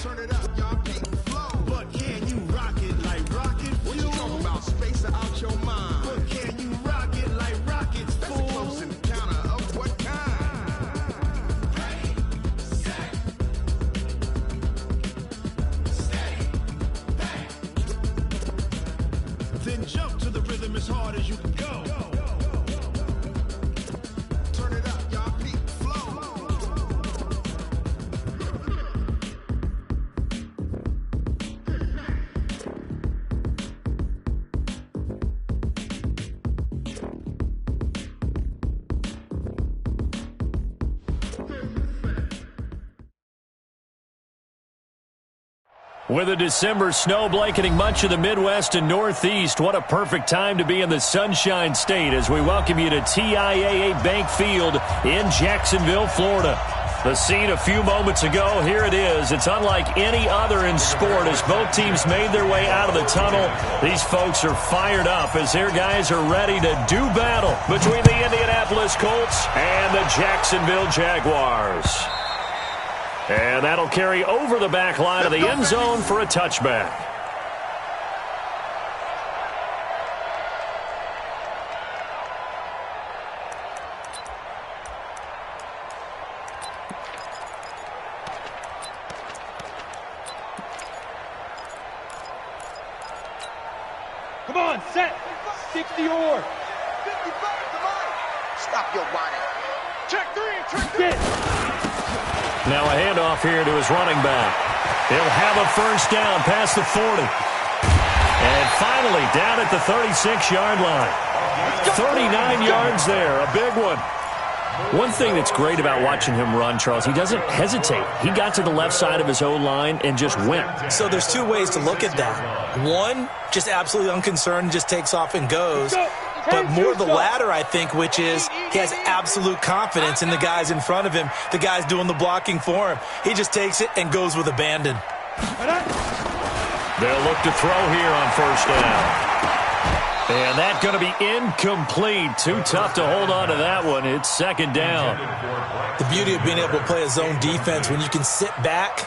Turn it up, y'all peak flow. But can you rock it like rocket? What you talking about? Space out your mind. But can you rock it like rockets? That's a close encounter of what kind? Ready, set, steady, bang. Then jump to the rhythm as hard as you can go. Turn it up, y'all peak flow. With a December snow blanketing much of the Midwest and Northeast, what a perfect time to be in the Sunshine State as we welcome you to TIAA Bank Field in Jacksonville, Florida. The scene a few moments ago, here it is. It's unlike any other in sport as both teams made their way out of the tunnel. These folks are fired up as their guys are ready to do battle between the Indianapolis Colts and the Jacksonville Jaguars. And that'll carry over the back line of the end zone for a touchback. Come on, set. 60 or. 55, come on. Stop your whining. Check three. Now a handoff here to his running back. He'll have a first down past the 40. And finally down at the 36-yard line. 39 yards there, a big one. One thing that's great about watching him run, Charles, he doesn't hesitate. He got to the left side of his O-line and just went. So there's two ways to look at that. One, just absolutely unconcerned, just takes off and goes. But more the latter, I think, which is he has absolute confidence in the guys in front of him, the guys doing the blocking for him. He just takes it and goes with abandon. They'll look to throw here on first down. And that's going to be incomplete. Too tough to hold on to that one. It's second down. The beauty of being able to play a zone defense when you can sit back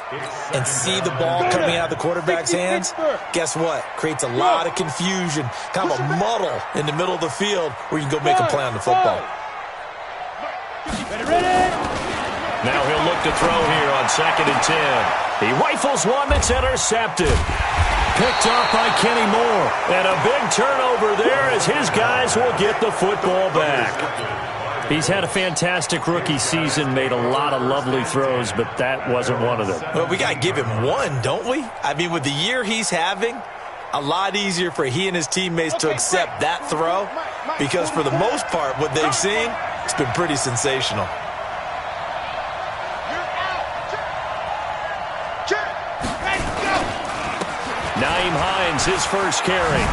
and see the ball coming out of the quarterback's hands, guess what? Creates a lot of confusion, kind of a muddle in the middle of the field where you can go make a play on the football. Now he'll look to throw here on 2nd and 10. He rifles one that's intercepted. Picked off by Kenny Moore. And a big turnover there as his guys will get the football back. He's had a fantastic rookie season, made a lot of lovely throws, but that wasn't one of them. Well, we got to give him one, don't we? I mean, with the year he's having, a lot easier for he and his teammates to accept that throw because for the most part, what they've seen, it's been pretty sensational. Naeem Hines, his first carry.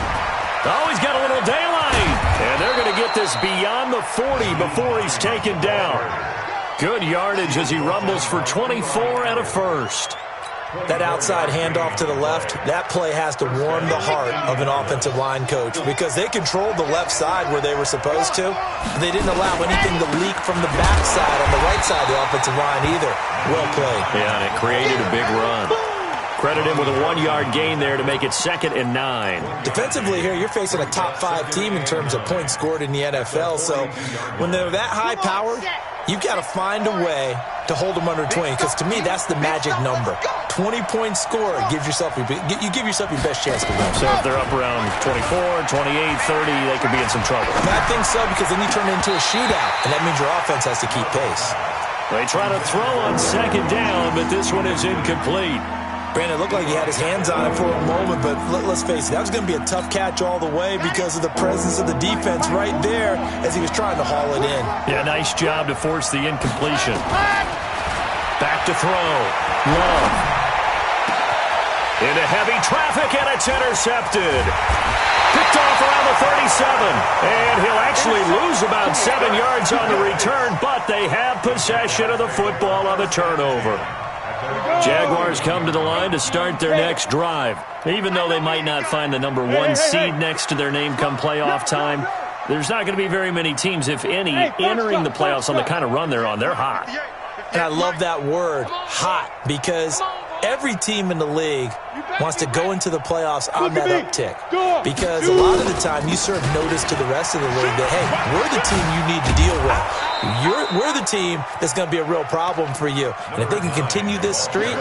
Oh, he's got a little daylight. And they're going to get this beyond the 40 before he's taken down. Good yardage as he rumbles for 24 and a first. That outside handoff to the left, that play has to warm the heart of an offensive line coach because they controlled the left side where they were supposed to. They didn't allow anything to leak from the backside on the right side of the offensive line either. Well played. Yeah, and it created a big run. Credit him with a 1-yard gain there to make it 2nd and 9. Defensively here, you're facing a top-5 team in terms of points scored in the NFL. So when they're that high-powered, you've got to find a way to hold them under 20 because to me, that's the magic number. 20-point score gives yourself you give yourself your best chance to win. So if they're up around 24, 28, 30, they could be in some trouble. And I think so because then you turn it into a shootout, and that means your offense has to keep pace. They try to throw on 2nd down, but this one is incomplete. Brandon, it looked like he had his hands on it for a moment, but let's face it, that was going to be a tough catch all the way because of the presence of the defense right there as he was trying to haul it in. Yeah, nice job to force the incompletion. Back to throw. Love. Into heavy traffic, and it's intercepted. Picked off around the 37, and he'll actually lose about 7 yards on the return, but they have possession of the football on the turnover. Jaguars come to the line to start their next drive. Even though they might not find the number 1 seed next to their name come playoff time, there's not going to be very many teams, if any, entering the playoffs on the kind of run they're on. They're hot. And I love that word, hot, because every team in the league wants to go into the playoffs on that uptick, because a lot of the time you serve notice to the rest of the league that, hey, we're the team you need to deal with. We're the team that's going to be a real problem for you. And if they can continue this streak,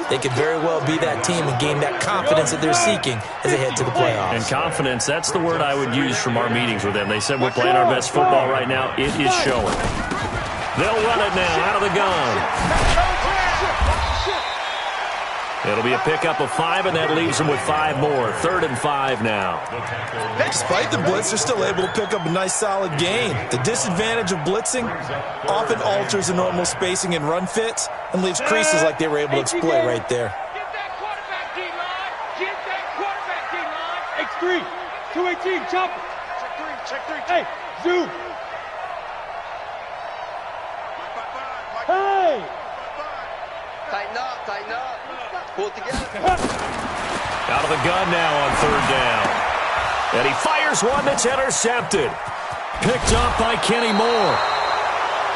they could very well be that team and gain that confidence that they're seeking as they head to the playoffs. And confidence, that's the word I would use from our meetings with them. They said we're playing our best football right now. It is showing. They'll run it now out of the gun. It'll be a pickup of 5, and that leaves them with 5 more. 3rd and 5 now. Despite the blitz, they're still able to pick up a nice, solid gain. The disadvantage of blitzing often alters the normal spacing and run fits and leaves creases like they were able to exploit right there. Get that quarterback D-line. Get that quarterback D-line. X3, 218, chopper. Check 3. Hey, zoom. Hey. Tighten up. Pull it together. Out of the gun now on 3rd down. And he fires one that's intercepted. Picked up by Kenny Moore.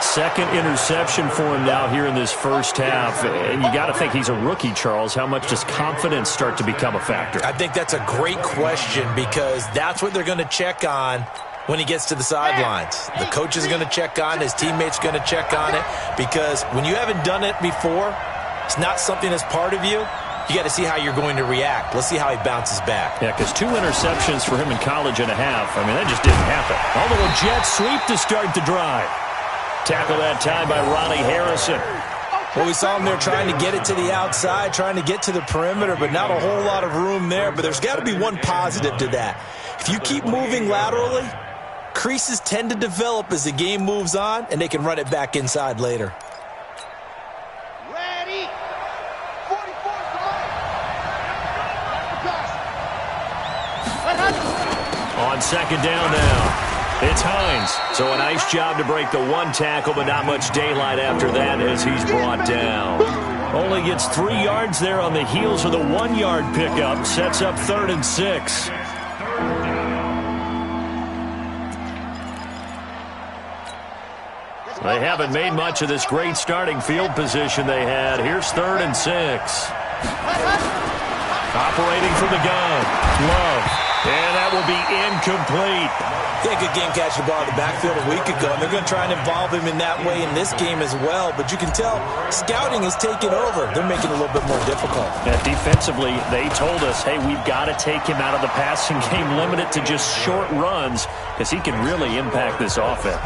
2nd interception for him now here in this first half. And you got to think he's a rookie, Charles. How much does confidence start to become a factor? I think that's a great question, because that's what they're going to check on when he gets to the sidelines. The coach is going to check on it. His teammates are going to check on it, because when you haven't done it before, it's not something that's part of you. You got to see how you're going to react. Let's see how he bounces back. Yeah, because 2 interceptions for him in college and a half. I mean, that just didn't happen. Although a jet sweep to start the drive. Tackle that time by Ronnie Harrison. Well, we saw him there trying to get it to the outside, trying to get to the perimeter, but not a whole lot of room there. But there's got to be one positive to that. If you keep moving laterally, creases tend to develop as the game moves on, and they can run it back inside later. Ready. 44 is the mark. On 2nd down now. It's Hines. So a nice job to break the 1 tackle, but not much daylight after that as he's brought down. Only gets 3 yards there on the heels of the 1-yard pickup. Sets up 3rd and 6. They haven't made much of this great starting field position they had. Here's 3rd and 6. Operating from the gun. Love. And that will be incomplete. Yeah, good game catching the ball in the backfield a week ago, and they're going to try and involve him in that way in this game as well. But you can tell scouting is taking over. They're making it a little bit more difficult. Yeah, defensively, they told us, hey, we've got to take him out of the passing game, limit it to just short runs, because he can really impact this offense.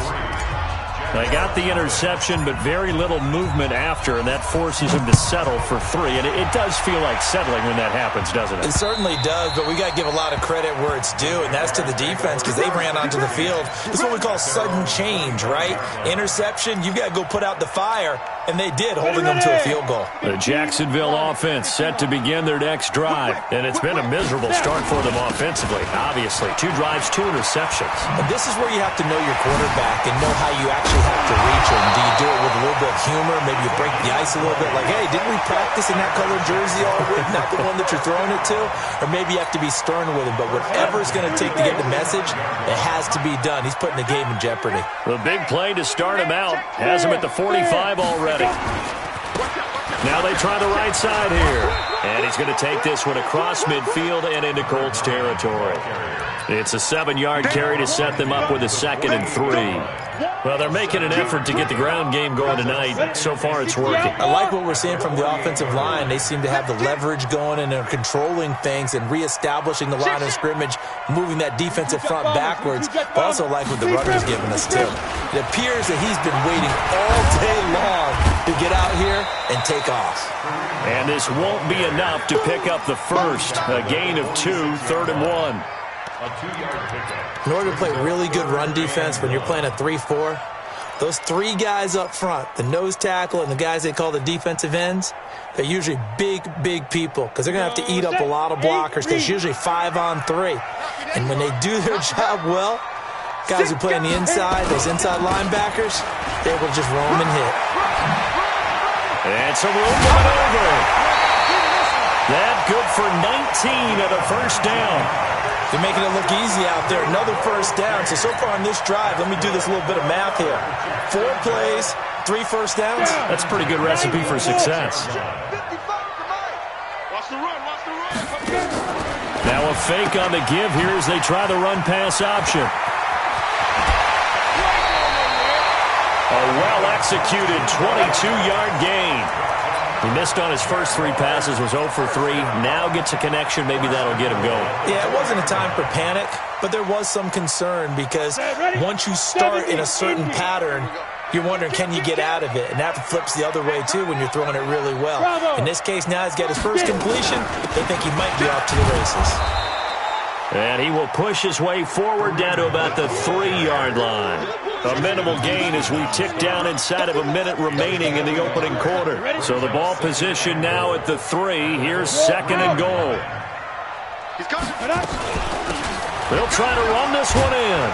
They got the interception, but very little movement after, and that forces him to settle for 3. And it does feel like settling when that happens, doesn't it? It certainly does, but we got to give a lot of credit where it's due, and that's to the defense, because they ran onto the field. This is what we call sudden change, right? Interception, you've got to go put out the fire, and they did, holding them to a field goal. The Jacksonville offense set to begin their next drive, and it's been a miserable start for them offensively. Obviously, 2 drives, 2 interceptions. And this is where you have to know your quarterback and know how you actually have to reach him. Do you do it with a little bit of humor? Maybe you break the ice a little bit, like, hey, didn't we practice in that colored jersey all week, not the one that you're throwing it to? Or maybe you have to be stern with him, but whatever it's going to take to get the message, it has to be done. He's putting the game in jeopardy. The big play to start him out has him at the 45 already. Now they try the right side here. And he's going to take this one across midfield and into Colts territory. It's a 7-yard carry to set them up with a 2nd and 3. Well, they're making an effort to get the ground game going tonight. So far, it's working. I like what we're seeing from the offensive line. They seem to have the leverage going, and they're controlling things and reestablishing the line of scrimmage, moving that defensive front backwards. But also like what the runner's giving us, too. It appears that he's been waiting all day long to get out here and take off. And this won't be enough to pick up the first. A gain of 2, 3rd and 1. In order to play really good run defense when you're playing a 3-4, those 3 guys up front, the nose tackle and the guys they call the defensive ends, they're usually big, big people, because they're going to have to eat up a lot of blockers, because it's usually 5 on 3. And when they do their job well, guys who play on the inside, those inside linebackers, they're able to just roam and hit. And some room to maneuver. That good for 19 at a first down. They're making it look easy out there. Another first down. So far on this drive, let me do this little bit of math here. 4 plays, 3 first downs. That's a pretty good recipe for success. Now a fake on the give here as they try the run-pass option. A well-executed 22-yard gain. He missed on his first 3 passes, was 0 for 3. Now gets a connection. Maybe that'll get him going. Yeah, it wasn't a time for panic, but there was some concern because once you start in a certain pattern, you're wondering, can you get out of it? And that flips the other way, too, when you're throwing it really well. In this case, now he's got his first completion. They think he might be off to the races. And he will push his way forward down to about the 3-yard line. A minimal gain as we tick down inside of a minute remaining in the opening quarter. So the ball position now at the 3. Here's 2nd and goal. They'll try to run this one in.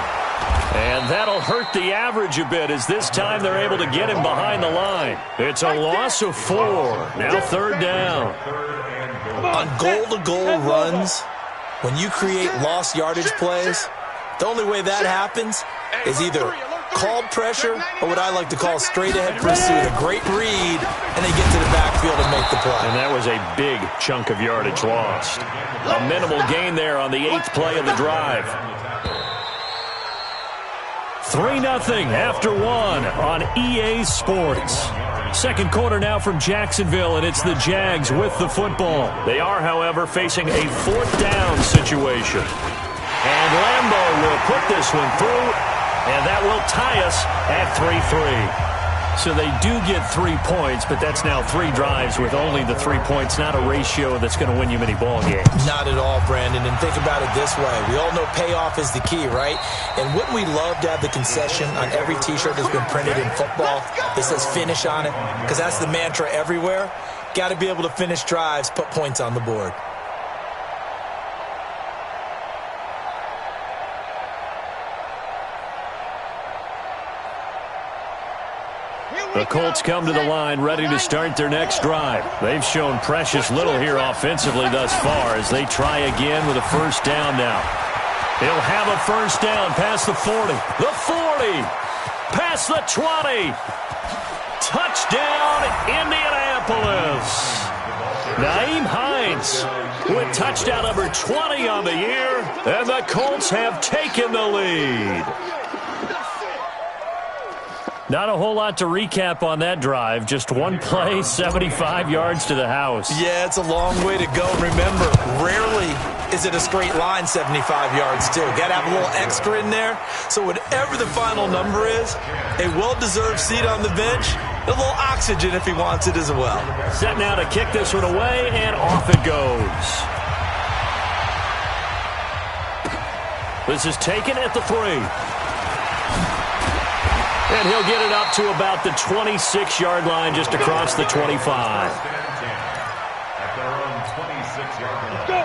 And that'll hurt the average a bit as this time they're able to get him behind the line. It's a loss of 4. Now 3rd down. On goal-to-goal runs, when you create lost yardage plays, the only way that happens is either called pressure or what I like to call straight-ahead pursuit, a great read, and they get to the backfield and make the play. And that was a big chunk of yardage lost. A minimal gain there on the 8th play of the drive. 3-0 after 1 on EA Sports. Second quarter now from Jacksonville, and it's the Jags with the football. They are, however, facing a 4th down situation. And Lambeau will put this one through, and that will tie us at 3-3. So they do get 3 points, but that's now 3 drives with only the 3 points, not a ratio that's going to win you many ball games. Not at all, Brandon. And think about it this way. We all know payoff is the key, right? And wouldn't we love to have the concession on every T-shirt that's been printed in football that says finish on it? Because that's the mantra everywhere. Got to be able to finish drives, put points on the board. The Colts come to the line ready to start their next drive. They've shown precious little here offensively thus far as they try again with a 1st down now. He'll have a 1st down past the 40. The 40. Past the 20. Touchdown, Indianapolis. Nyheim Hines with touchdown number 20 on the year. And the Colts have taken the lead. Not a whole lot to recap on that drive. Just one play, 75 yards to the house. Yeah, it's a long way to go. Remember, rarely is it a straight line 75 yards, too. Got to have a little extra in there. So whatever the final number is, a well-deserved seat on the bench, a little oxygen if he wants it as well. Set now to kick this one away, and off it goes. This is taken at the 3. And he'll get it up to about the 26-yard line, just across the 25.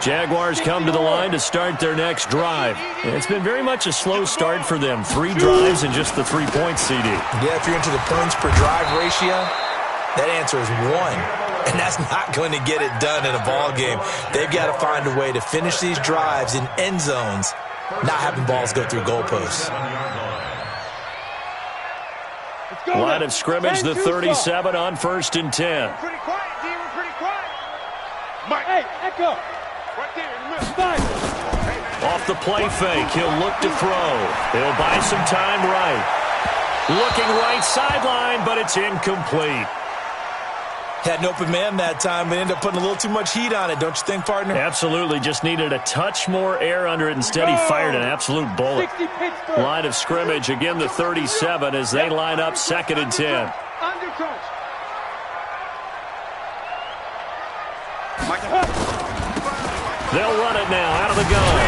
Jaguars come to the line to start their next drive. It's been very much a slow start for them. 3 drives and just the 3 points, CD. Yeah, if you're into the points per drive ratio, that answer is 1. And that's not going to get it done in a ball game. They've got to find a way to finish these drives in end zones, not having balls go through goalposts. Line of scrimmage, the 37 on 1st and 10. Pretty quiet, D. We're pretty quiet. Mike. Hey, Echo. Right there in the middle. Off the play fake, he'll look to throw. He'll buy some time right. Looking right sideline, but it's incomplete. Had an open man that time, but ended up putting a little too much heat on it, don't you think, partner? Absolutely. Just needed a touch more air under it. Instead, he fired an absolute bullet. Line of scrimmage, again, the 37 as they line up 2nd and 10. They'll run it now out of the gun.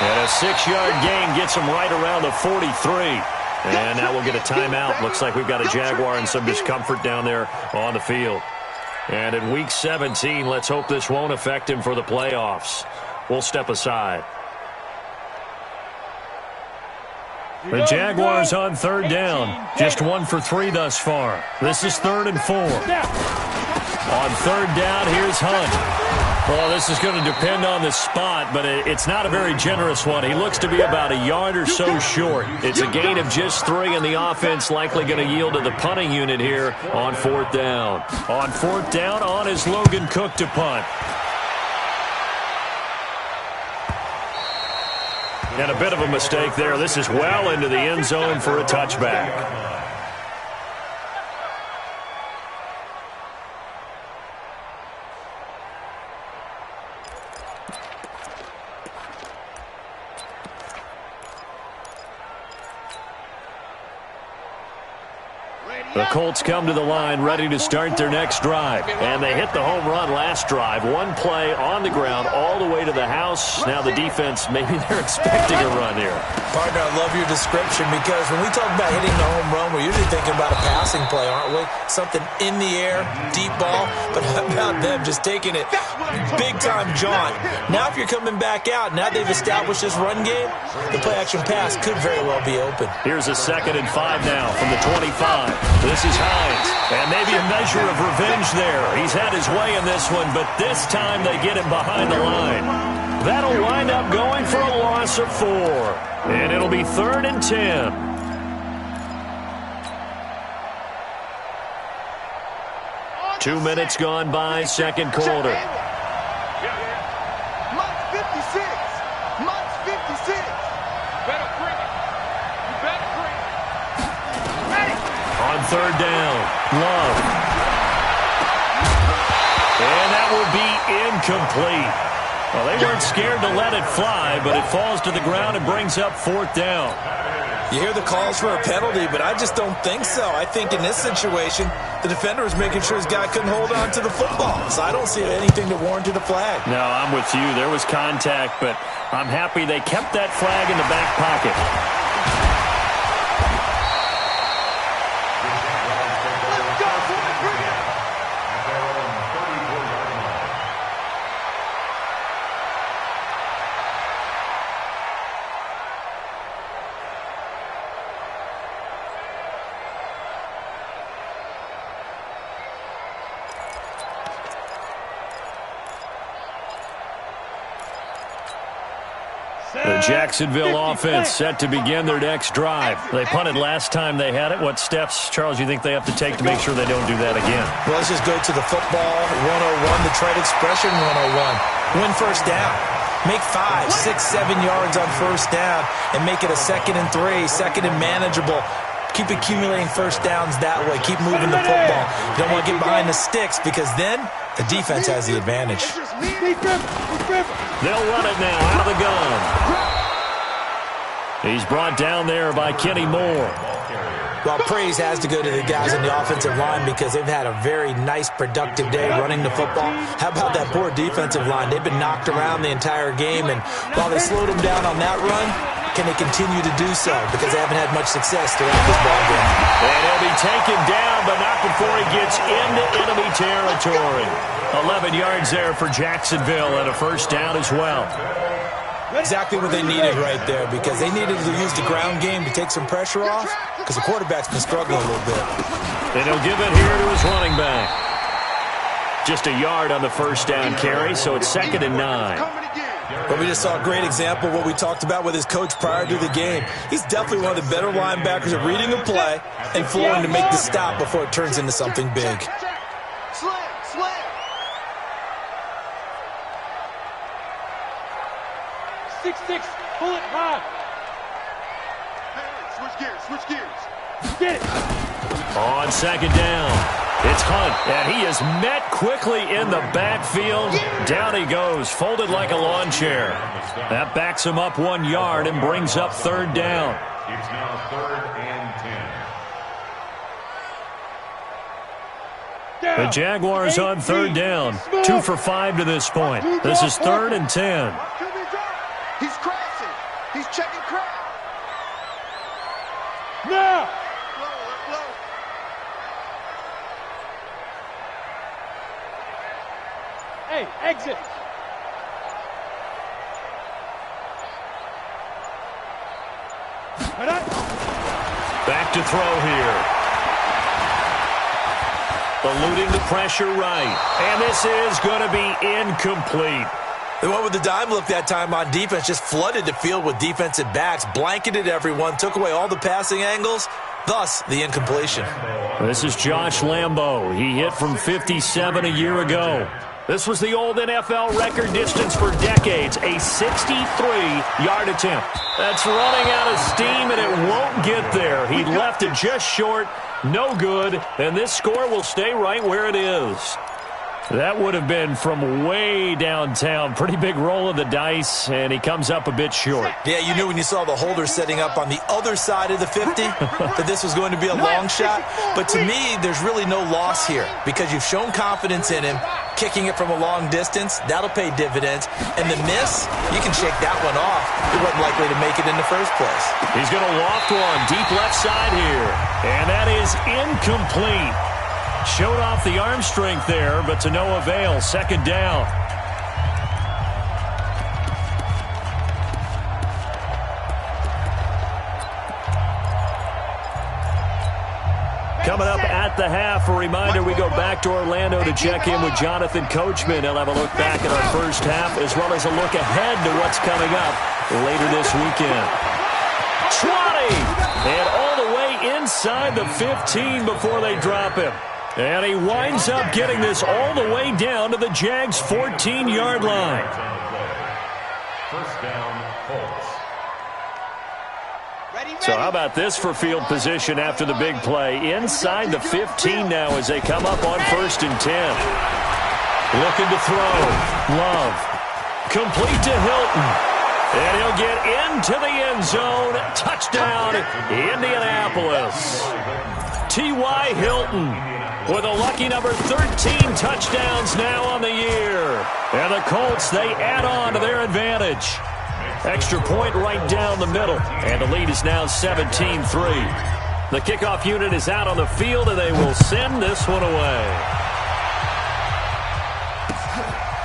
And a 6-yard gain gets them right around the 43. And now we'll get a timeout. Looks like we've got a Jaguar and some discomfort down there on the field. And in Week 17, let's hope this won't affect him for the playoffs. We'll step aside. The Jaguars on 3rd down. Just 1 for 3 thus far. This is 3rd and 4. On 3rd down, here's Hunt. Well, this is going to depend on the spot, but it's not a very generous one. He looks to be about a yard or so short. It's a gain of just 3, and the offense likely going to yield to the punting unit here on 4th down. On 4th down, on is Logan Cook to punt. And a bit of a mistake there. This is well into the end zone for a touchback. The Colts come to the line ready to start their next drive. And they hit the home run last drive. One play on the ground all the way to the house. Now the defense, maybe they're expecting a run here. Partner, I love your description because when we talk about hitting the home run, we're usually thinking about a passing play, aren't we? Something in the air, deep ball. But how about them just taking it big-time jaunt? Now if you're coming back out, now they've established this run game, the play-action pass could very well be open. Here's a 2nd and 5 now from the 25. This is Hines, and maybe a measure of revenge there. He's had his way in this one, but this time they get him behind the line. That'll wind up going for a loss of 4, and it'll be 3rd and 10. Two minutes gone by, second quarter. Mike's 56. Mike's 56. Better bring it. You better bring it. Ready. On 3rd down, Love. And that will be incomplete. Well, they weren't scared to let it fly, but it falls to the ground and brings up 4th down. You hear the calls for a penalty, but I just don't think so. I think in this situation, the defender was making sure his guy couldn't hold on to the football. So I don't see anything that warranted a flag. No, I'm with you. There was contact, but I'm happy they kept that flag in the back pocket. Let's go, boy. Bring it. The Jacksonville offense set to begin their next drive. They punted last time they had it. What steps, Charles, you think they have to take to make sure they don't do that again? Well, let's just go to the football 101, the trade expression 101. Win first down. Make 5, 6, 7 yards on first down and make it a 2nd and 3, 2nd and manageable. Keep accumulating first downs that way. Keep moving the football. You don't want to get behind the sticks because then the defense has the advantage. They'll run it now out of the gun. He's brought down there by Kenny Moore. Well, praise has to go to the guys on the offensive line because they've had a very nice, productive day running the football. How about that poor defensive line? They've been knocked around the entire game, and while they slowed them down on that run, can they continue to do so? Because they haven't had much success throughout this ballgame. And he'll be taken down, but not before he gets into enemy territory. 11 yards there for Jacksonville and a first down as well. Exactly what they needed right there because they needed to use the ground game to take some pressure off because the quarterback's been struggling a little bit. And he'll give it here to his running back. Just a yard on the first down carry, so it's 2nd and 9. But we just saw a great example of what we talked about with his coach prior to the game. He's definitely one of the better linebackers at reading a play and flowing to make the stop before it turns into something big. Slam, slam. 6-6, pull it high. Hey, switch gears, switch gears. Get it. On 2nd down, it's Hunt, and he is met quickly in the backfield. Down he goes, folded like a lawn chair. That backs him up 1 yard and brings up 3rd down. It's now 3rd and 10. The Jaguars on 3rd down, 2 for 5 to this point. This is 3rd and 10. He's crashing. He's checking crowd. Now. Low, low. Hey, exit. Back to throw here. eluding the pressure right. And this is going to be incomplete. They went with the dime look that time on defense, just flooded the field with defensive backs, blanketed everyone, took away all the passing angles, thus the incompletion. This is Josh Lambo. He hit from 57 a year ago. This was the old NFL record distance for decades, a 63-yard attempt. That's running out of steam, and it won't get there. He left it just short, no good, and this score will stay right where it is. That would have been from way downtown. Pretty big roll of the dice, and he comes up a bit short. Yeah, you knew when you saw the holder setting up on the other side of the 50 that this was going to be a long shot. But to me, there's really no loss here because you've shown confidence in him. Kicking it from a long distance, that'll pay dividends. And the miss, you can shake that one off. It wasn't likely to make it in the first place. He's going to loft one deep left side here. And that is incomplete. Showed off the arm strength there, but to no avail. Second down. Coming up at the half, a reminder, we go back to Orlando to check in with Jonathan Coachman. He'll have a look back at our first half as well as a look ahead to what's coming up later this weekend. 20! And all the way inside the 15 before they drop him. And he winds up getting this all the way down to the Jags' 14-yard line. First down, Colts. So how about this for field position after the big play? Inside the 15 now as they come up on 1st and 10. Looking to throw. Love. Complete to Hilton. And he'll get into the end zone. Touchdown, Indianapolis. T.Y. Hilton with a lucky number 13 touchdowns now on the year. And the Colts, they add on to their advantage. Extra point right down the middle. And the lead is now 17-3. The kickoff unit is out on the field, and they will send this one away.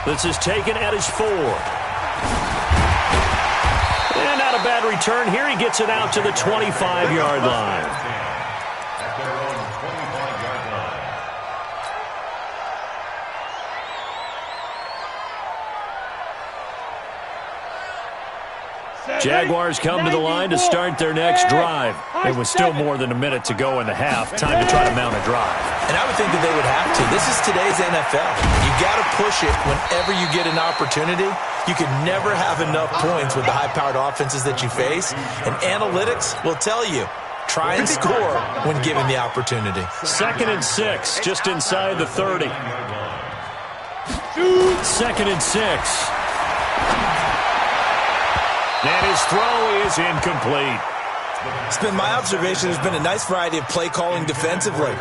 This is taken at his 4. And not a bad return here. He gets it out to the 25-yard line. Jaguars come to the line to start their next drive. It was still more than a minute to go in the half. Time to try to mount a drive. And I would think that they would have to. This is today's NFL. You got to push it whenever you get an opportunity. You can never have enough points with the high-powered offenses that you face. And analytics will tell you, try and score when given the opportunity. 2nd and 6, just inside the 30. 2nd and 6. And his throw is incomplete. It's been my observation there's been a nice variety of play calling defensively.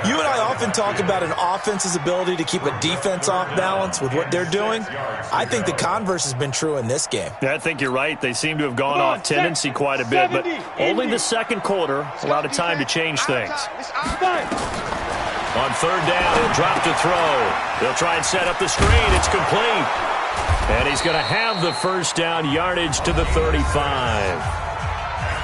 You and I often talk about an offense's ability to keep a defense off balance with what they're doing. I think the converse has been true in this game. Yeah, I think you're right. They seem to have gone off tendency quite a bit, but only the second quarter, a lot of time to change things. On 3rd down, he'll drop to throw. They'll try and set up the screen. It's complete. And he's going to have the first down, yardage to the 35.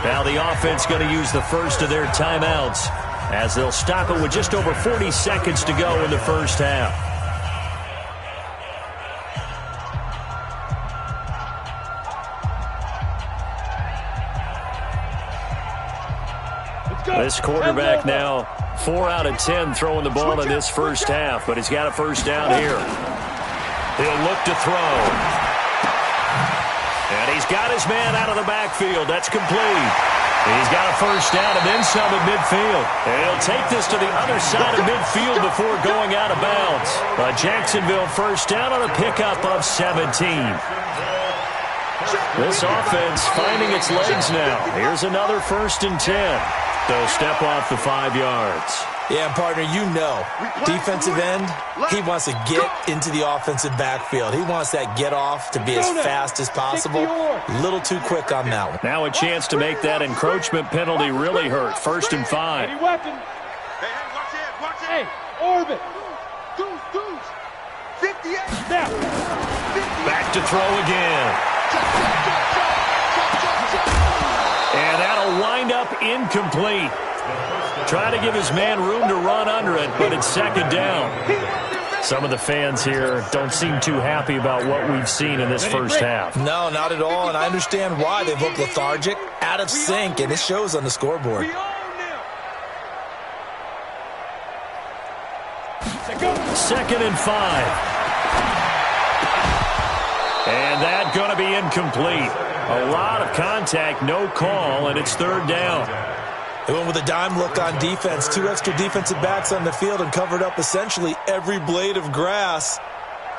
Now the offense going to use the first of their timeouts as they'll stop it with just over 40 seconds to go in the first half. This quarterback now 4 out of 10 throwing the ball in this first half, but he's got a first down here. He'll look to throw. And he's got his man out of the backfield. That's complete. He's got a first down and then some at midfield. And he'll take this to the other side of midfield before going out of bounds. A Jacksonville first down on a pickup of 17. This offense finding its legs now. Here's another 1st and 10. They'll step off the 5 yards. Yeah, partner, you know, defensive end, he wants to get into the offensive backfield. He wants that get off to be as fast as possible. A little too quick on that one. Now a chance to make that encroachment penalty really hurt. 1st and 5. Hey, watch it. Hey, orbit. Deuce. 58. Now. Back to throw again. And that'll wind up incomplete. Trying to give his man room to run under it, but it's second down. Some of the fans here don't seem too happy about what we've seen in this first half. No, not at all, and I understand why. They've looked lethargic, out of sync, and it shows on the scoreboard. Second and 5. And that's going to be incomplete. A lot of contact, no call, and it's third down. They went with a dime look on defense. 2 extra defensive backs on the field and covered up essentially every blade of grass.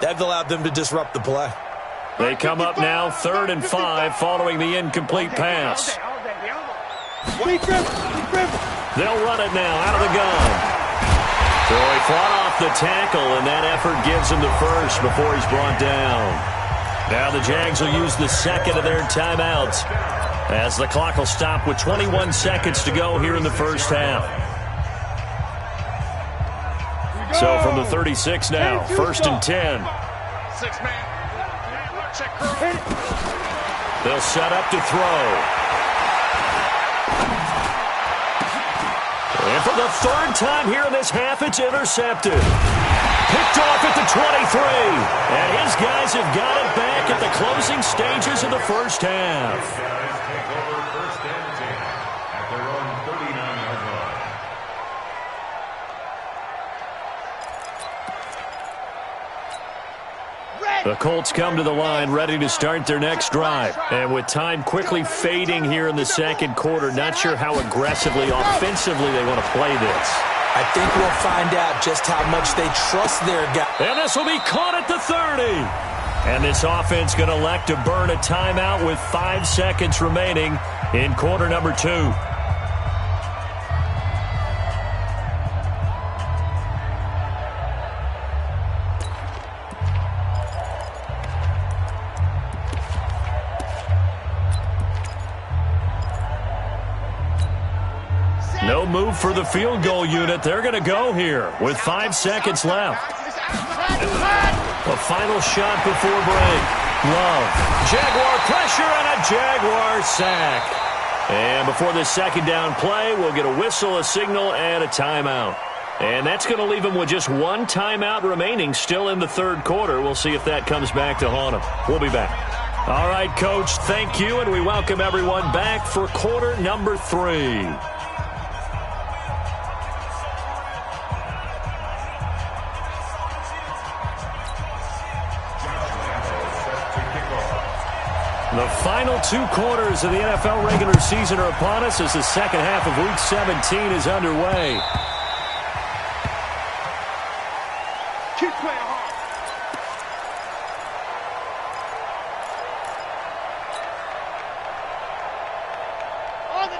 That allowed them to disrupt the play. They come up now, third and 5, following the incomplete pass. They'll run it now out of the gun. So he fought off the tackle, and that effort gives him the first before he's brought down. Now the Jags will use the second of their timeouts as the clock will stop with 21 seconds to go here in the first half. So from the 36 now, first and 10. They'll set up to throw. And for the third time here in this half, it's intercepted. Picked off at the 23. And his guys have got it back at the closing stages of the first half. The Colts come to the line ready to start their next drive. And with time quickly fading here in the second quarter, not sure how aggressively, offensively they want to play this. I think we'll find out just how much they trust their guy. And this will be caught at the 30. And this offense going to elect to burn a timeout with 5 seconds remaining in quarter number 2. No move for the field goal unit. They're going to go here with 5 seconds left. A final shot before break. Love. Jaguar pressure and a Jaguar sack. And before this second down play, we'll get a whistle, a signal, and a timeout. And that's going to leave them with just 1 timeout remaining still in the third quarter. We'll see if that comes back to haunt them. We'll be back. All right, Coach, thank you, and we welcome everyone back for quarter number 3. The final 2 quarters of the NFL regular season are upon us as the second half of Week 17 is underway. Keep playing hard.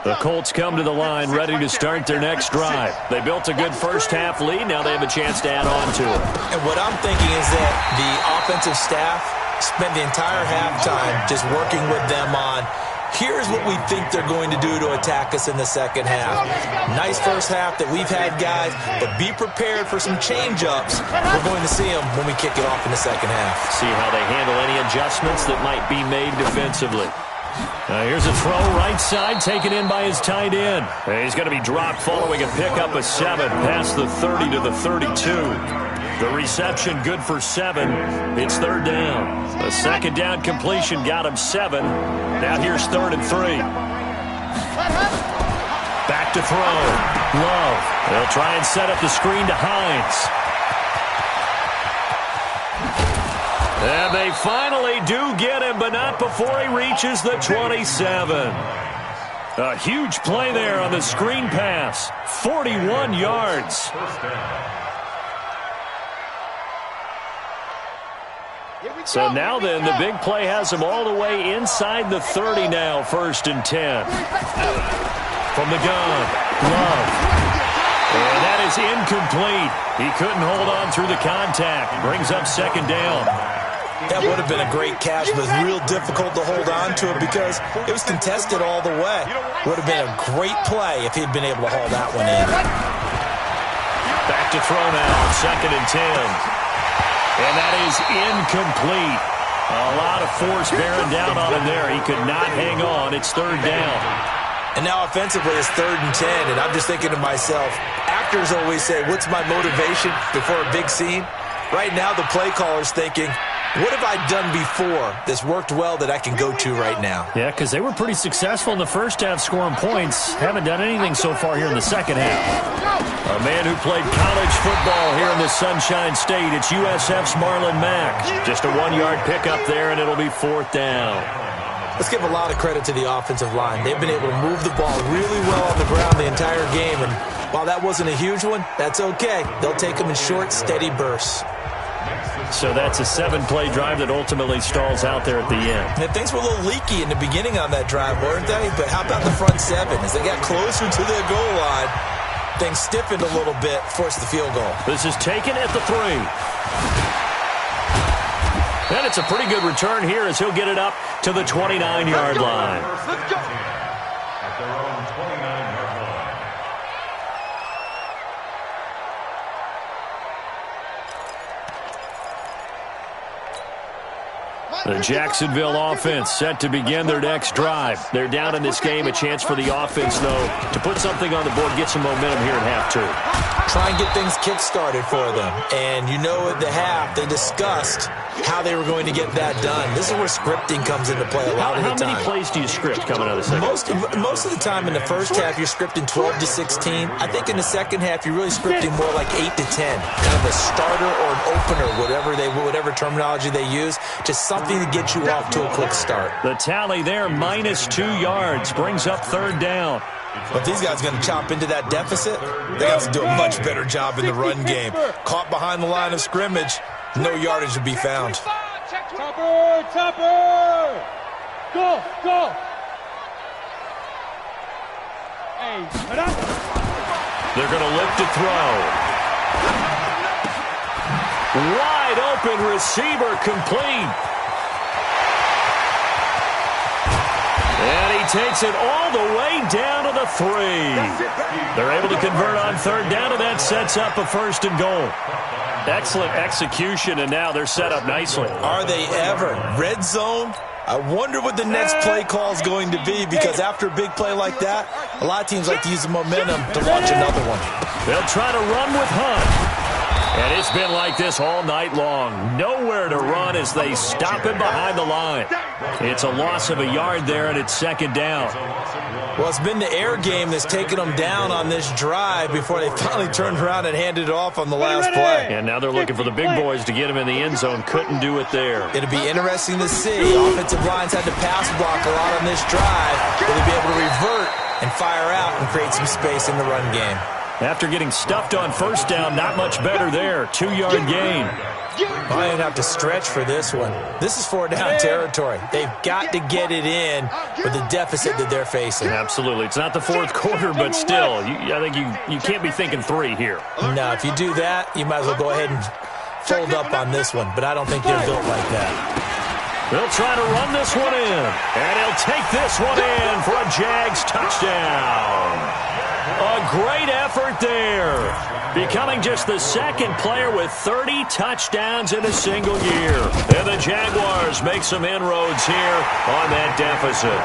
The Colts come to the line ready to start their next drive. They built a good first half lead. Now they have a chance to add on to it. And what I'm thinking is that the offensive staff spent the entire halftime just working with them on, here's what we think they're going to do to attack us in the second half. Nice first half that we've had, guys, but be prepared for some change-ups. We're going to see them when we kick it off in the second half. See how they handle any adjustments that might be made defensively. Here's a throw right side taken in by his tight end. He's going to be dropped following a pickup of 7 past the 30 to the 32. The reception good for 7. It's third down. The second down completion got him 7. Now here's third and 3. Back to throw. Love. They'll try and set up the screen to Hines. And they finally do get him, but not before he reaches the 27. A huge play there on the screen pass. 41 yards. So now then, the big play has him all the way inside the 30 now, first and 10. From the gun, Love. And that is incomplete. He couldn't hold on through the contact. Brings up second down. That would have been a great catch, but it was real difficult to hold on to it because it was contested all the way. Would have been a great play if he'd been able to haul that one in. Back to throw now on second and 10. And that is incomplete. A lot of force bearing down on him there. He could not hang on. It's third down. And now offensively it's 3rd and 10, and I'm just thinking to myself, actors always say, what's my motivation before a big scene? Right now the play caller's thinking, what have I done before that's worked well that I can go to right now? Yeah, because they were pretty successful in the first half scoring points. Haven't done anything so far here in the second half. A man who played college football here in the Sunshine State. It's USF's Marlon Mack. Just a 1-yard pickup there, and it'll be 4th down. Let's give a lot of credit to the offensive line. They've been able to move the ball really well on the ground the entire game, and while that wasn't a huge one, that's okay. They'll take them in short, steady bursts. So that's a 7-play drive that ultimately stalls out there at the end. And things were a little leaky in the beginning on that drive, weren't they? But how about the front 7? As they got closer to their goal line, things stiffened a little bit, forced the field goal. This is taken at the 3. And it's a pretty good return here as he'll get it up to the 29-yard line. Let's go. At their own 29-yard line. The Jacksonville offense set to begin their next drive. They're down in this game. A chance for the offense, though, to put something on the board, get some momentum here at half 2. Try and get things kick-started for them. And you know at the half, they discussed how they were going to get that done. This is where scripting comes into play a lot of the time. How many plays do you script coming out of the second? Most of the time in the first half, you're scripting 12 to 16. I think in the second half, you're really scripting more like 8 to 10. Kind of a starter or an opener, whatever terminology they use, just something to get you off to a quick start. The tally there, -2 yards, brings up 3rd down. But these guys are going to chop into that deficit. They have to do a much better job in the run game. Caught behind the line of scrimmage, no yardage to be found. Topper! Go! Hey, They're going to look to throw. Wide open receiver complete. And he takes it all the way down to the 3. They're able to convert on 3rd down, and that sets up a 1st and goal. Excellent execution, and now they're set up nicely. Are they ever? Red zone? I wonder what the next play call is going to be, because after a big play like that, a lot of teams like to use the momentum to launch another one. They'll try to run with Hunt. And it's been like this all night long. Nowhere to run as they stop him behind the line. It's a loss of a yard there, and it's 2nd down. Well, it's been the air game that's taken them down on this drive before they finally turned around and handed it off on the last play. And now they're looking for the big boys to get him in the end zone. Couldn't do it there. It'll be interesting to see. Offensive lines had to pass block a lot on this drive. Will they be able to revert and fire out and create some space in the run game? After getting stuffed on 1st down, not much better there. 2-yard gain. Might have to stretch for this one. This is 4-down territory. They've got to get it in with the deficit that they're facing. Absolutely. It's not the 4th quarter, but still, I think you can't be thinking 3 here. No, if you do that, you might as well go ahead and fold up on this one, but I don't think they're built like that. They'll try to run this one in, and he'll take this one in for a Jags touchdown. A great effort there. Becoming just the 2nd player with 30 touchdowns in a single year. And the Jaguars make some inroads here on that deficit.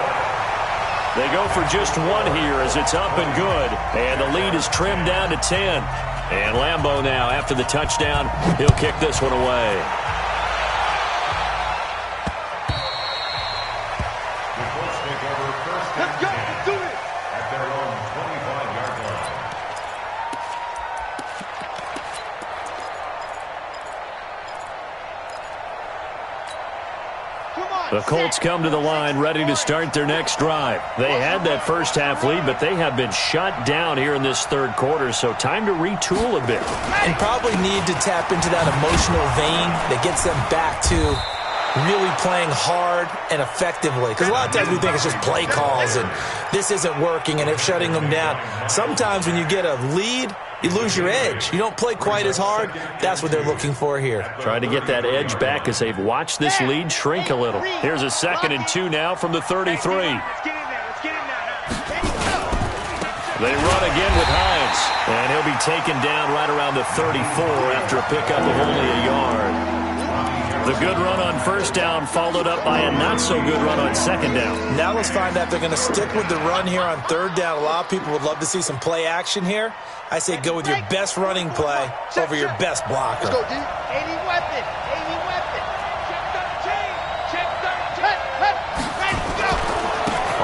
They go for just 1 here as it's up and good. And the lead is trimmed down to 10. And Lambeau now, after the touchdown, he'll kick this one away. let's go! Do it! At their own 25-yard line. The Colts come to the line ready to start their next drive. They had that first half lead, but they have been shut down here in this 3rd quarter, so time to retool a bit. And probably need to tap into that emotional vein that gets them back to really playing hard and effectively. Because a lot of times we think it's just play calls and this isn't working and they're shutting them down. Sometimes when you get a lead, you lose your edge. You don't play quite as hard. That's what they're looking for here. Trying to get that edge back as they've watched this lead shrink a little. Here's a 2nd and 2 now from the 33. Let's get in there. They run again with Hines, and he'll be taken down right around the 34 after a pickup of only a yard. The good run on first down followed up by a not-so-good run on second down. Now let's find out if they're going to stick with the run here on third down. A lot of people would love to see some play action here. I say go with your best running play over your best blocker. Let's go, D. 80 weapon. 80 weapon. Check 13. Check 13. Ready, go.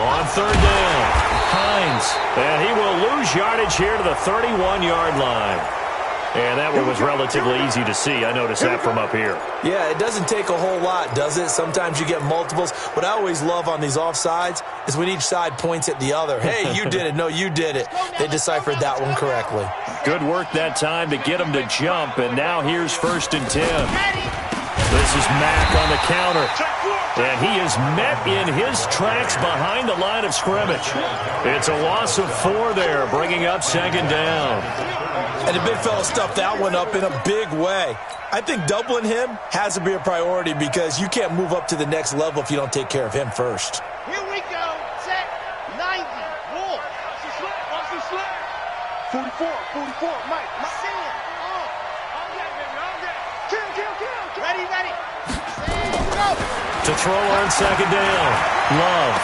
On third down, Hines. And he will lose yardage here to the 31-yard line. And that one was relatively easy to see. I noticed that from up here. Yeah, it doesn't take a whole lot, does it? Sometimes you get multiples. What I always love on these offsides is when each side points at the other. Hey, you did it. No, you did it. They deciphered that one correctly. Good work that time to get him to jump. And now here's 1st and 10. This is Mack on the counter. And he is met in his tracks behind the line of scrimmage. It's a loss of 4 there, bringing up 2nd down. And the big fella stuffed that one up in a big way. I think doubling him has to be a priority because you can't move up to the next level if you don't take care of him first. Here we go. Set. 90. Roll. Watch the slip. Watch the slip. 44, Mike. Sam. All day, baby. All day. Kill. Ready, ready. Sam, go. To throw on 2nd down. Love.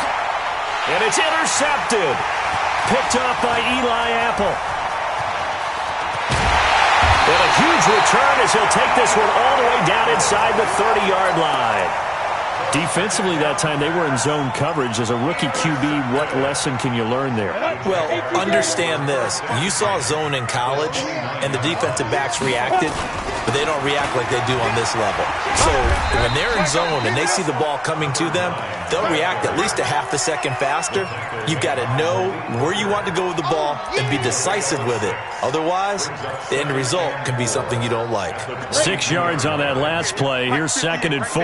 And it's intercepted. Picked off by Eli Apple. And a huge return as he'll take this one all the way down inside the 30-yard line. Defensively that time, they were in zone coverage. As a rookie QB, what lesson can you learn there? Well, understand this. You saw zone in college, and the defensive backs reacted, but they don't react like they do on this level. So when they're in zone and they see the ball coming to them, they'll react at least a half a second faster. You've got to know where you want to go with the ball and be decisive with it. Otherwise, the end result can be something you don't like. 6 yards on that last play. Here's 2nd and 4.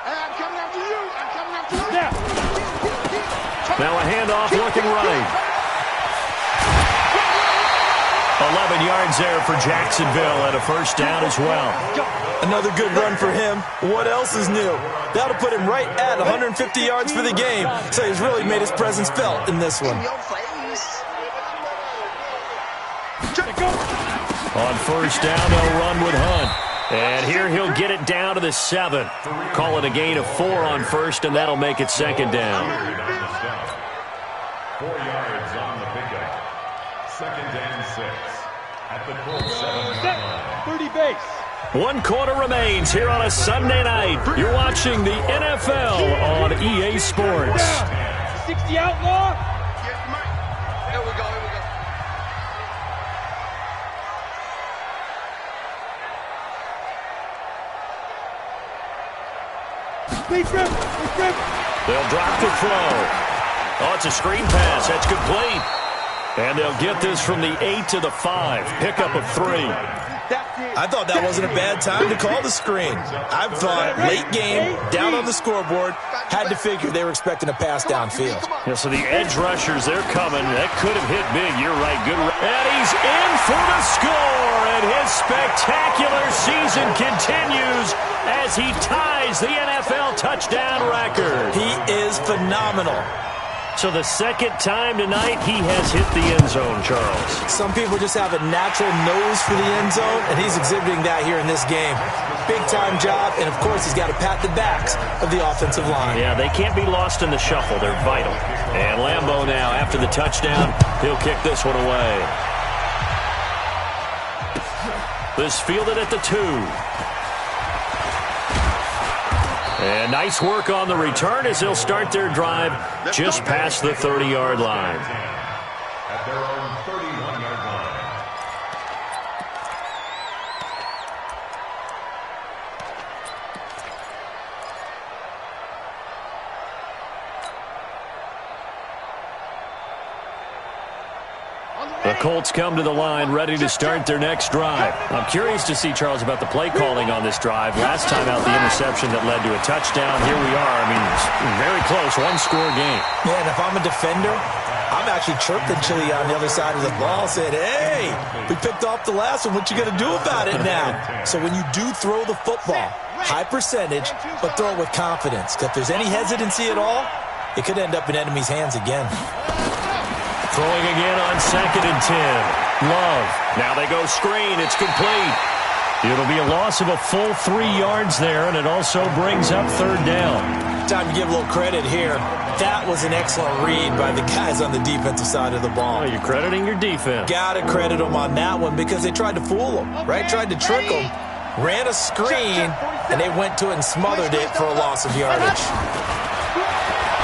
I'm coming after you. I'm coming after you. Now a handoff looking right. 11 yards there for Jacksonville and a 1st down as well. Another good run for him. What else is new? That'll put him right at 150 yards for the game. So he's really made his presence felt in this one. On 1st down, they'll run with Hunt. And here he'll get it down to the 7. Call it a gain of 4 on 1st, and that'll make it 2nd down. 4 yards on the pickup. 2nd and 6 at the full 7-yard line. 30 base. 1 quarter remains here on a Sunday night. You're watching the NFL on EA Sports. 60 outlaw. Here we go. Big rip. They'll drop the throw. Oh, it's a screen pass. That's complete. And they'll get this from the 8 to the 5. Pickup of 3. I thought that wasn't a bad time to call the screen. I thought late game, down on the scoreboard, had to figure they were expecting a pass downfield. Yeah, so the edge rushers, they're coming. That could have hit big. You're right. Good. And he's in for the score. And his spectacular season continues as he ties the NFL touchdown record. He is phenomenal. So the 2nd time tonight he has hit the end zone, Charles. Some people just have a natural nose for the end zone, and he's exhibiting that here in this game. Big-time job, and of course he's got to pat the backs of the offensive line. Yeah, they can't be lost in the shuffle. They're vital. And Lambeau now, after the touchdown, he'll kick this one away. This fielded at the 2. And nice work on the return as they'll start their drive just past the 30-yard line. At their own 31-yard line. The Colts come to the line ready to start their next drive. I'm curious to see, Charles, about the play calling on this drive. Last time out, the interception that led to a touchdown. Here we are. I mean, it's very close, one-score game. Yeah, and if I'm a defender, I'm actually chirping Chili on the other side of the ball, saying, hey, we picked off the last one. What you going to do about it now? So when you do throw the football, high percentage, but throw it with confidence. If there's any hesitancy at all, it could end up in enemy's hands again. Throwing again on 2nd and 10. Love. Now they go screen. It's complete. It'll be a loss of a full 3 yards there, and it also brings up third down. Time to give a little credit here. That was an excellent read by the guys on the defensive side of the ball. Oh, you're crediting your defense. Got to credit them on that one because they tried to fool them, right? Tried to trick them, ran a screen, and they went to it and smothered it for a loss of yardage.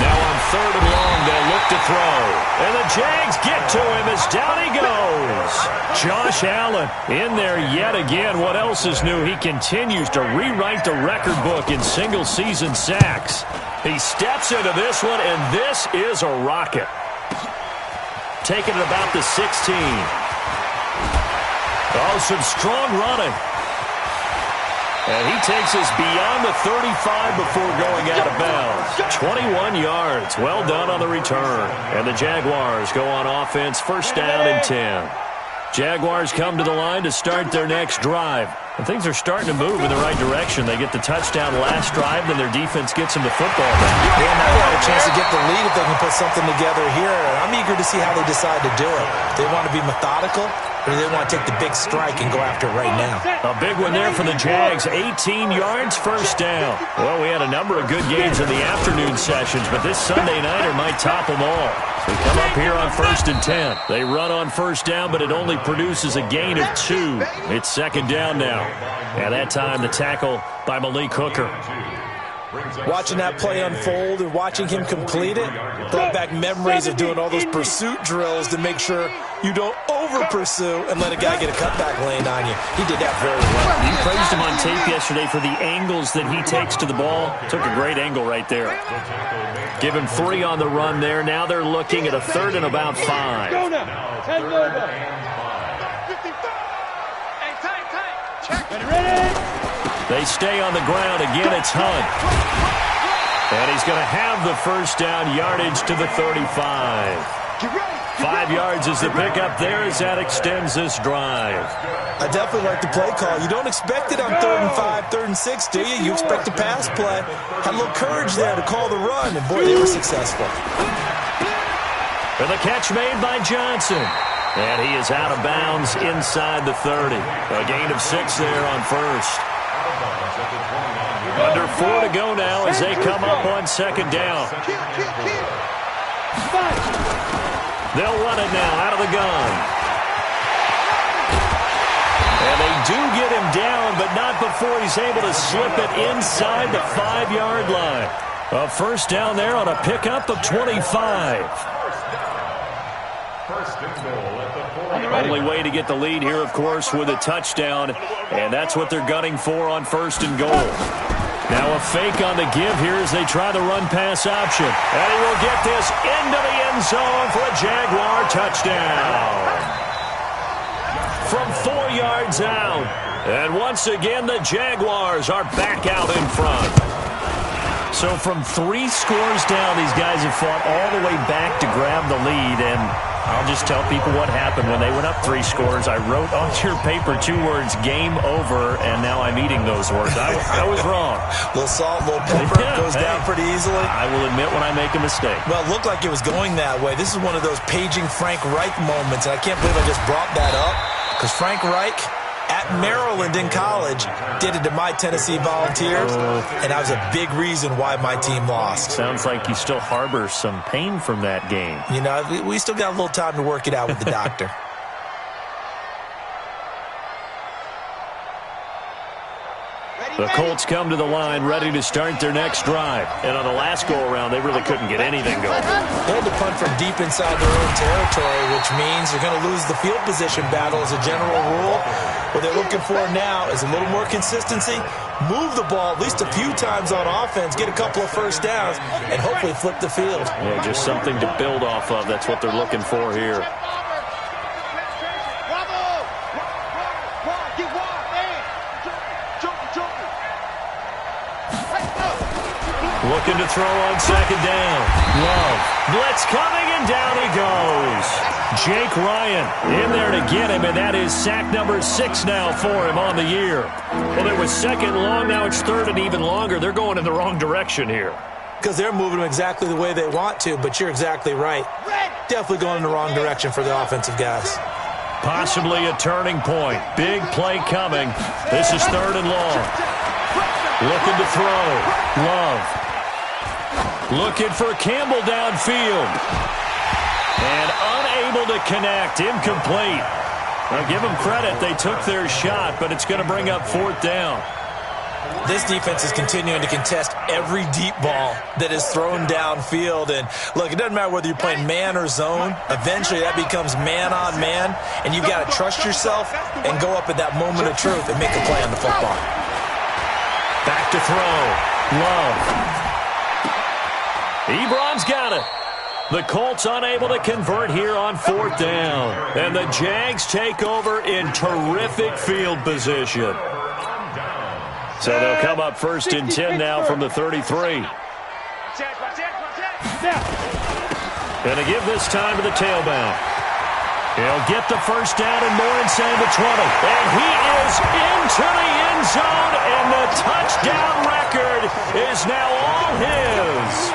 Now on third and long, they'll look to throw. And the Jags get to him as down he goes. Josh Allen in there yet again. What else is new? He continues to rewrite the record book in single-season sacks. He steps into this one, and this is a rocket. Taking it about the 16. Oh, some strong running. And he takes us beyond the 35 before going out of bounds. 21 yards. Well done on the return. And the Jaguars go on offense, first down and 10. Jaguars come to the line to start their next drive. And things are starting to move in the right direction. They get the touchdown last drive, then their defense gets them the football back. Yeah, now they have a chance to get the lead if they can put something together here. I'm eager to see how they decide to do it. They want to be methodical, or do they want to take the big strike and go after it right now? A big one there for the Jags. 18 yards, first down. Well, we had a number of good games in the afternoon sessions, but this Sunday nighter might top them all. They come up here on first and 10. They run on first down, but it only produces a gain of 2. It's second down now. And that time, the tackle by Malik Hooker. Watching that play unfold and watching him complete it brought back memories of doing all those pursuit drills to make sure you don't over-pursue and let a guy get a cutback lane on you. He did that very well. You praised him on tape yesterday for the angles that he takes to the ball. Took a great angle right there. Give him 3 on the run there. Now they're looking at a third and about 5. Go now. 10 over. Ready? They stay on the ground. Again, it's Hunt. And he's going to have the first down, yardage to the 35. 5 yards is the pickup there as that extends this drive. I definitely like the play call. You don't expect it on 3rd and 5, 3rd and 6, do you? You expect a pass play. Had a little courage there to call the run, and boy, they were successful. And the catch made by Johnson. And he is out of bounds inside the 30. A gain of 6 there on first. Under 4 to go now as they come up on second down. They'll run it now out of the gun. And they do get him down, but not before he's able to slip it inside the 5-yard line. A first down there on a pickup of 25. First and goal at the 40. Only way to get the lead here, of course, with a touchdown, and that's what they're gunning for on first and goal. Now a fake on the give here as they try the run-pass option. And he will get this into the end zone for a Jaguar touchdown. From 4 yards out. And once again, the Jaguars are back out in front. So from 3 scores down, these guys have fought all the way back to grab the lead, and I'll just tell people what happened when they went up 3 scores. I wrote on your paper 2 words, game over, and now I'm eating those words. I was wrong. A little salt, a little pepper, goes down pretty easily. I will admit when I make a mistake. Well, it looked like it was going that way. This is one of those paging Frank Reich moments, and I can't believe I just brought that up, because Frank Reich at Maryland in college did it to my Tennessee Volunteers, and that was a big reason why my team lost. Sounds like you still harbor some pain from that game. You know, we still got a little time to work it out with the doctor. The Colts come to the line ready to start their next drive. And on the last go-around, they really couldn't get anything going. They had to punt from deep inside their own territory, which means they're going to lose the field position battle as a general rule. What they're looking for now is a little more consistency, move the ball at least a few times on offense, get a couple of first downs, and hopefully flip the field. Yeah, just something to build off of. That's what they're looking for here. Looking to throw on second down. Love. Blitz coming, and down he goes. Jake Ryan in there to get him, and that is sack number 6 now for him on the year. Well, it was second long. Now it's third and even longer. They're going in the wrong direction here. Because they're moving them exactly the way they want to, but you're exactly right. Definitely going in the wrong direction for the offensive guys. Possibly a turning point. Big play coming. This is 3rd and long. Looking to throw. Love. Looking for Campbell downfield. And unable to connect. Incomplete. Now give them credit. They took their shot, but it's going to bring up 4th down. This defense is continuing to contest every deep ball that is thrown downfield. And, look, it doesn't matter whether you're playing man or zone. Eventually, that becomes man-on-man, and you've got to trust yourself and go up at that moment of truth and make a play on the football. Back to throw. Love. Ebron's got it. The Colts unable to convert here on 4th down. And the Jags take over in terrific field position. So they'll come up 1st and 10 now from the 33. Going to give this time to the tailback. He'll get the 1st down and more inside the 20. And he is into the end zone, and the touchdown record is now all his.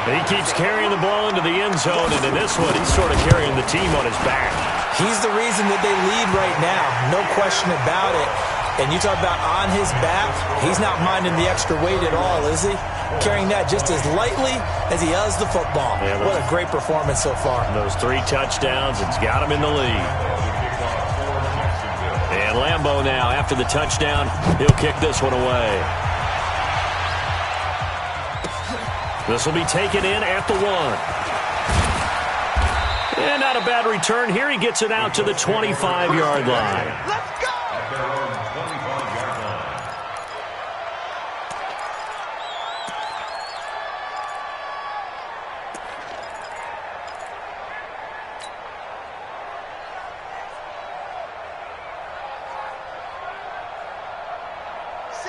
He keeps carrying the ball into the end zone, and in this one, he's sort of carrying the team on his back. He's the reason that they lead right now. No question about it. And you talk about on his back, he's not minding the extra weight at all, is he? Carrying that just as lightly as he does the football. Yeah, what a great performance so far. Those 3 touchdowns, it's got him in the lead. And Lambeau now, after the touchdown, he'll kick this one away. This will be taken in at the 1. And not a bad return here. He gets it out to the 25-yard line. Let's go!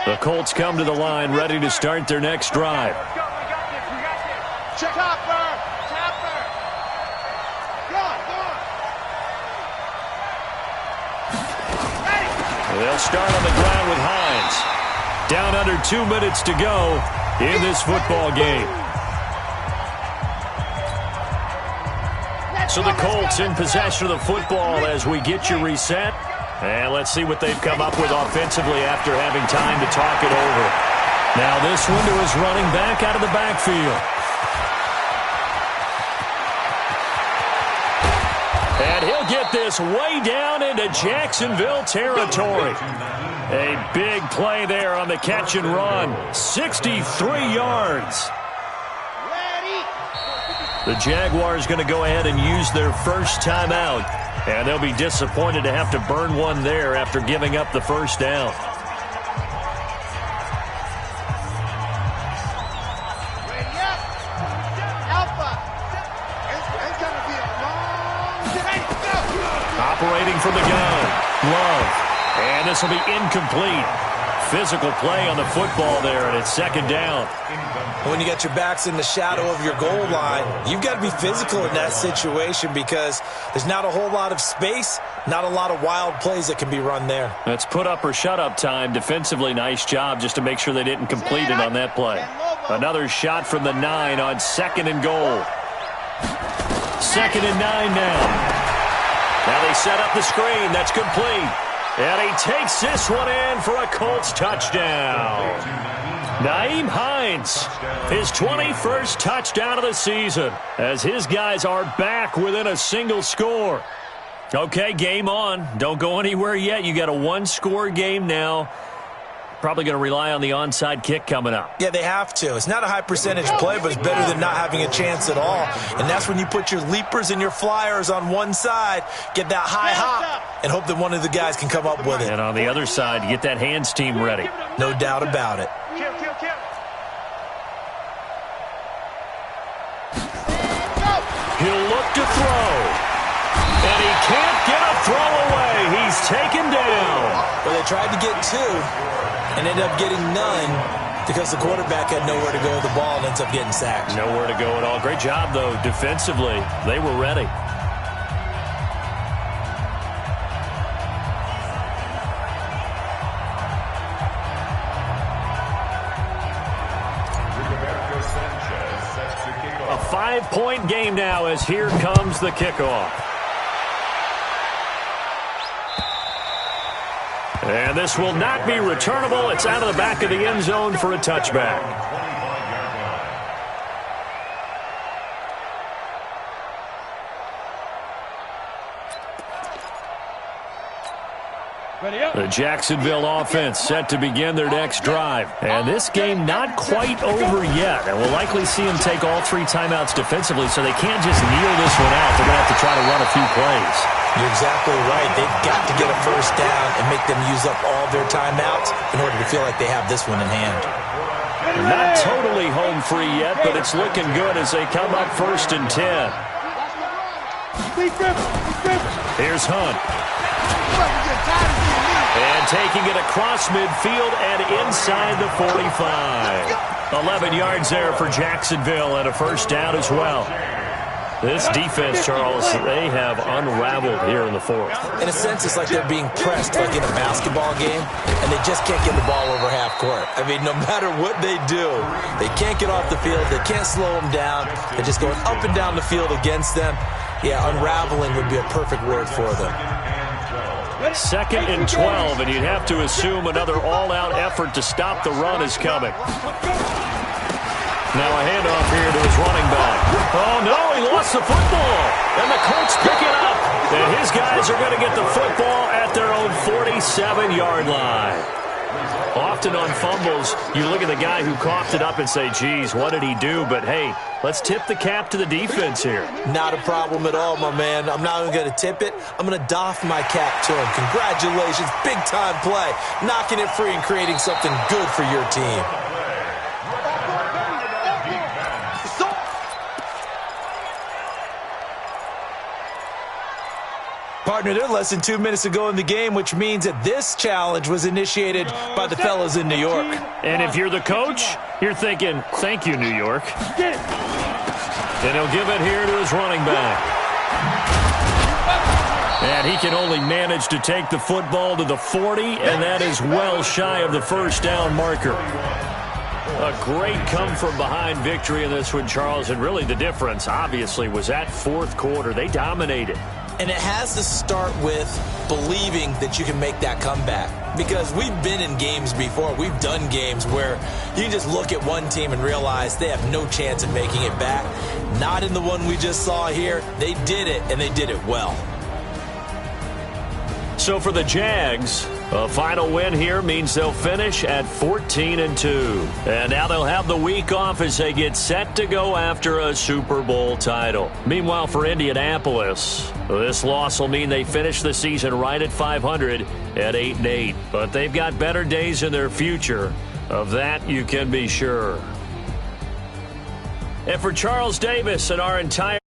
The Colts come to the line, ready to start their next drive. We got this. Chopper! They'll start on the ground with Hines. Down under 2 minutes to go in this football game. So the Colts in possession of the football as we get you reset. And let's see what they've come up with offensively after having time to talk it over. Now this window is running back out of the backfield. And he'll get this way down into Jacksonville territory. A big play there on the catch and run. 63 yards. The Jaguars going to go ahead and use their first timeout. And they'll be disappointed to have to burn one there after giving up the first down. Operating from the gun. Love. And this will be incomplete. Physical play on the football there, and it's 2nd down. When you got your backs in the shadow of your goal line, you've got to be physical in that situation because there's not a whole lot of space, not a lot of wild plays that can be run there. That's put up or shut up time. Defensively, nice job just to make sure they didn't complete it on that play. Another shot from the 9 on 2nd and goal. 2nd and 9 now. Now they set up the screen. That's complete. And he takes this one in for a Colts touchdown. Nyheim Hines, his 21st touchdown of the season, as his guys are back within a single score. Okay, game on. Don't go anywhere yet. You got a 1-score game now. Probably going to rely on the onside kick coming up. Yeah, they have to. It's not a high percentage play, but it's better than not having a chance at all. And that's when you put your leapers and your flyers on one side, get that high hop, and hope that one of the guys can come up with it. And on the other side, get that hands team ready. No doubt about it. He'll look to throw. And he can't get a throw away. He's taken down. Well, they tried to get 2 and ended up getting none because the quarterback had nowhere to go with the ball and ends up getting sacked. Nowhere to go at all. Great job, though, defensively. They were ready. A 5-point game now as here comes the kickoff. And this will not be returnable. It's out of the back of the end zone for a touchback. The Jacksonville offense set to begin their next drive. And this game not quite over yet. And we'll likely see them take all 3 timeouts defensively, so they can't just kneel this one out. They're going to have to try to run a few plays. You're exactly right. They've got to get a first down and make them use up all their timeouts in order to feel like they have this one in hand. Not totally home free yet, but it's looking good as they come up 1st and 10. Here's Hunt. And taking it across midfield and inside the 45. 11 yards there for Jacksonville and a first down as well. This defense, Charles, they have unraveled here in the 4th. In a sense, it's like they're being pressed like in a basketball game, and they just can't get the ball over half court. I mean, no matter what they do, they can't get off the field. They can't slow them down. They're just going up and down the field against them. Yeah, unraveling would be a perfect word for them. 2nd and 12, and you'd have to assume another all-out effort to stop the run is coming. Now a handoff here to his running back. Oh, no, he lost the football. And the Colts pick it up. And his guys are going to get the football at their own 47-yard line. Often on fumbles, you look at the guy who coughed it up and say, geez, what did he do? But, hey, let's tip the cap to the defense here. Not a problem at all, my man. I'm not even going to tip it. I'm going to doff my cap to him. Congratulations. Big-time play. Knocking it free and creating something good for your team. Partner, they're less than 2 minutes to go in the game, which means that this challenge was initiated by the fellas in New York. And if you're the coach, you're thinking, thank you, New York. And he'll give it here to his running back. And he can only manage to take the football to the 40, and that is well shy of the first down marker. A great come-from-behind victory in this one, Charles, and really the difference, obviously, was that 4th quarter. They dominated. And it has to start with believing that you can make that comeback. Because we've been in games before. We've done games where you can just look at one team and realize they have no chance of making it back. Not in the one we just saw here. They did it, and they did it well. So for the Jags, a final win here means they'll finish at 14-2. And now they'll have the week off as they get set to go after a Super Bowl title. Meanwhile, for Indianapolis, this loss will mean they finish the season right at 500 at 8-8. But they've got better days in their future. Of that, you can be sure. And for Charles Davis and our entire